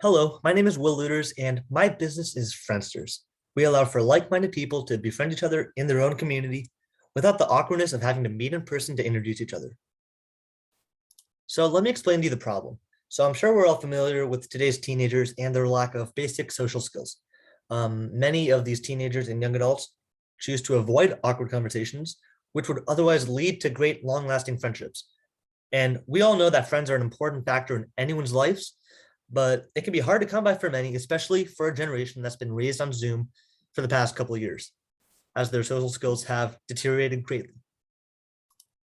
Hello, my name is Will Looters, and my business is Friendsterz. We allow for like-minded people to befriend each other in their own community without the awkwardness of having to meet in person to introduce each other. So let me explain to you the problem. So I'm sure we're all familiar with today's teenagers and their lack of basic social skills. Many of these teenagers and young adults choose to avoid awkward conversations, which would otherwise lead to great long-lasting friendships. And we all know that friends are an important factor in anyone's lives, but it can be hard to come by for many, especially for a generation that's been raised on Zoom for the past couple of years, as their social skills have deteriorated greatly.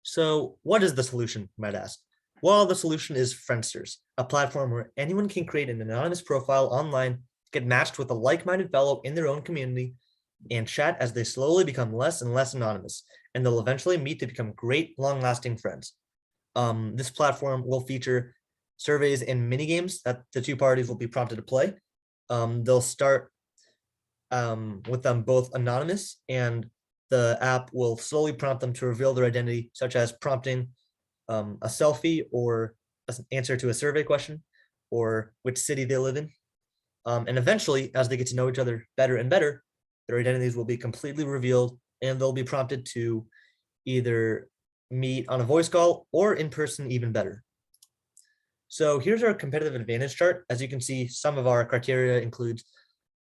So what is the solution, you might ask? Well, the solution is Friendsterz, a platform where anyone can create an anonymous profile online, get matched with a like-minded fellow in their own community, and chat as they slowly become less and less anonymous, and they'll eventually meet to become great, long-lasting friends. This platform will feature surveys and mini games that the two parties will be prompted to play. They'll start with them both anonymous, and the app will slowly prompt them to reveal their identity, such as prompting a selfie or an answer to a survey question or which city they live in. And eventually, as they get to know each other better and better, their identities will be completely revealed and they'll be prompted to either meet on a voice call or in person, even better. So here's our competitive advantage chart. As you can see, some of our criteria includes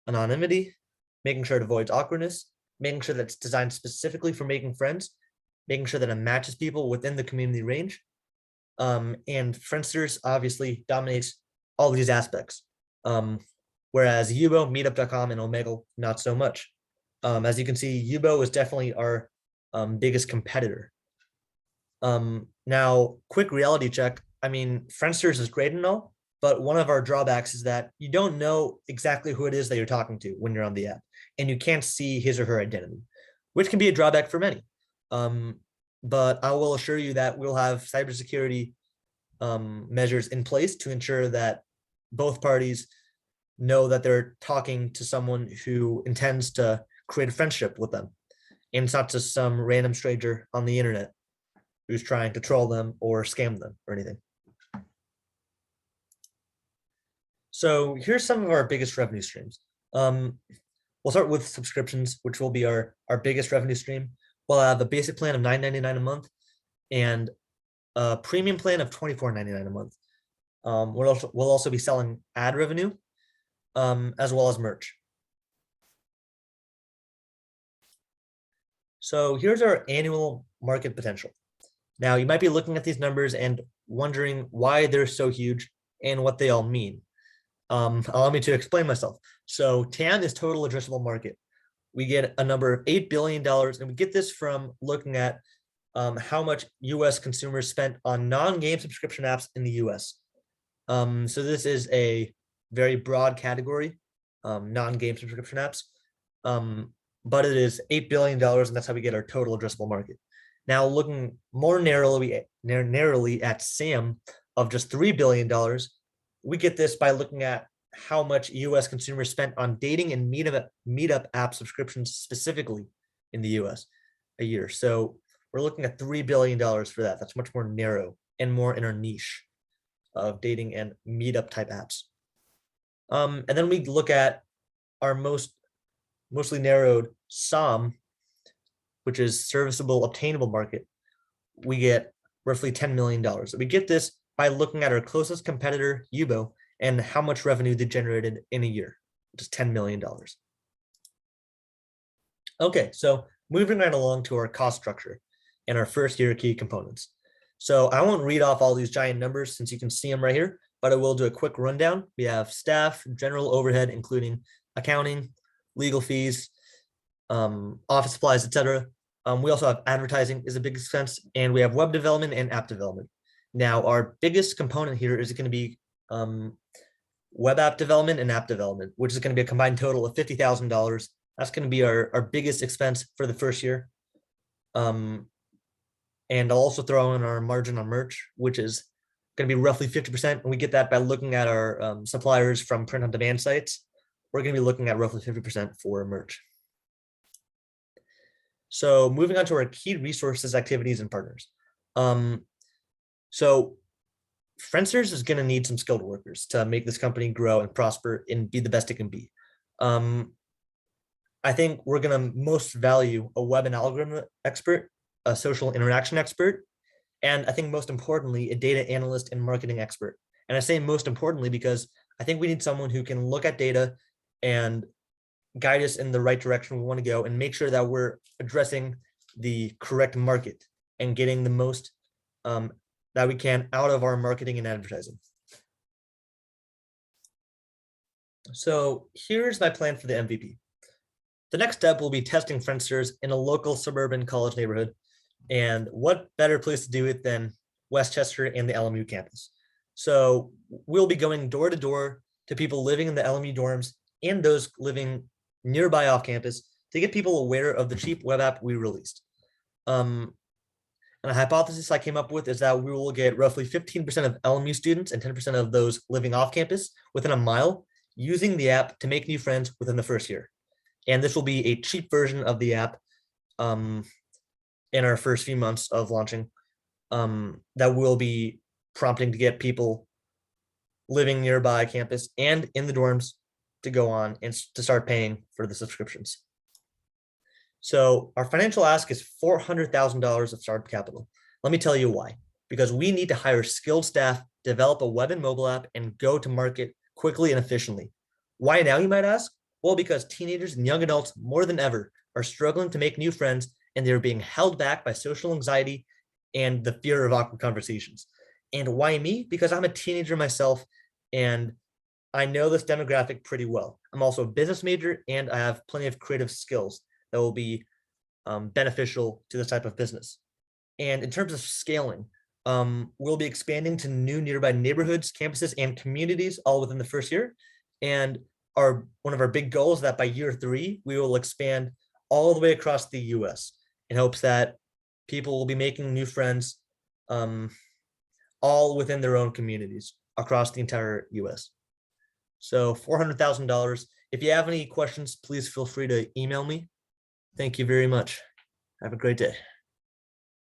anonymity, making sure it avoids awkwardness, making sure that it's designed specifically for making friends, making sure that it matches people within the community range. And Friendsterz obviously dominates all these aspects. Whereas Yubo, Meetup.com, and Omegle, not so much. As you can see, Yubo is definitely our biggest competitor. Now, quick reality check. I mean, Friendsterz is great and all, but one of our drawbacks is that you don't know exactly who it is that you're talking to when you're on the app, and you can't see his or her identity, which can be a drawback for many. But I will assure you that we'll have cybersecurity measures in place to ensure that both parties know that they're talking to someone who intends to create a friendship with them, and it's not just some random stranger on the internet who's trying to troll them or scam them or anything. So here's some of our biggest revenue streams. We'll start with subscriptions, which will be our biggest revenue stream. We'll have a basic plan of $9.99 a month and a premium plan of $24.99 a month. We'll also be selling ad revenue as well as merch. So here's our annual market potential. Now, you might be looking at these numbers and wondering why they're so huge and what they all mean. Allow me to explain myself. So TAM is total addressable market. We get a number of $8 billion, and we get this from looking at how much US consumers spent on non-game subscription apps in the US. So this is a very broad category, non-game subscription apps, but it is $8 billion, and that's how we get our total addressable market. Now, looking more narrowly at SAM of just $3 billion, we get this by looking at how much US consumers spent on dating and meetup app subscriptions specifically in the US a year. So we're looking at $3 billion for that. That's much more narrow and more in our niche of dating and meetup type apps. And then we look at our mostly narrowed SOM, which is serviceable obtainable market. We get roughly $10 million. We get this by looking at our closest competitor, Yubo, and how much revenue they generated in a year, which is $10 million. Okay, so moving right along to our cost structure and our first year key components. So I won't read off all these giant numbers since you can see them right here, but I will do a quick rundown. We have staff, general overhead, including accounting, legal fees, office supplies, etc. We also have advertising is a big expense, and we have web development and app development. Now, our biggest component here is going to be web app development and app development, which is going to be a combined total of $50,000. That's going to be our biggest expense for the first year. And I'll also throw in our margin on merch, which is going to be roughly 50%. And we get that by looking at our suppliers from print on demand sites. We're going to be looking at roughly 50% for merch. So moving on to our key resources, activities, and partners. So Friendsterz is going to need some skilled workers to make this company grow and prosper and be the best it can be. Um, I think we're going to most value a web and algorithm expert, a social interaction expert, and I think most importantly, a data analyst and marketing expert. And I say most importantly because I think we need someone who can look at data and guide us in the right direction we want to go and make sure that we're addressing the correct market and getting the most that we can out of our marketing and advertising. So here's my plan for the MVP. The next step will be testing Friendsterz in a local suburban college neighborhood. And what better place to do it than Westchester and the LMU campus? So we'll be going door to door to people living in the LMU dorms and those living nearby off campus to get people aware of the cheap web app we released. And a hypothesis I came up with is that we will get roughly 15% of LMU students and 10% of those living off campus within a mile using the app to make new friends within the first year. And this will be a cheap version of the app in our first few months of launching that will be prompting to get people living nearby campus and in the dorms to go on and to start paying for the subscriptions. So our financial ask is $400,000 of startup capital. Let me tell you why. Because we need to hire skilled staff, develop a web and mobile app, and go to market quickly and efficiently. Why now, you might ask? Well, because teenagers and young adults more than ever are struggling to make new friends, and they're being held back by social anxiety and the fear of awkward conversations. And why me? Because I'm a teenager myself, and I know this demographic pretty well. I'm also a business major, and I have plenty of creative skills that will be beneficial to this type of business. And in terms of scaling, we'll be expanding to new nearby neighborhoods, campuses, and communities all within the first year. And one of our big goals is that by year 3, we will expand all the way across the US in hopes that people will be making new friends all within their own communities across the entire US. So $400,000. If you have any questions, please feel free to email me. Thank you very much. Have a great day.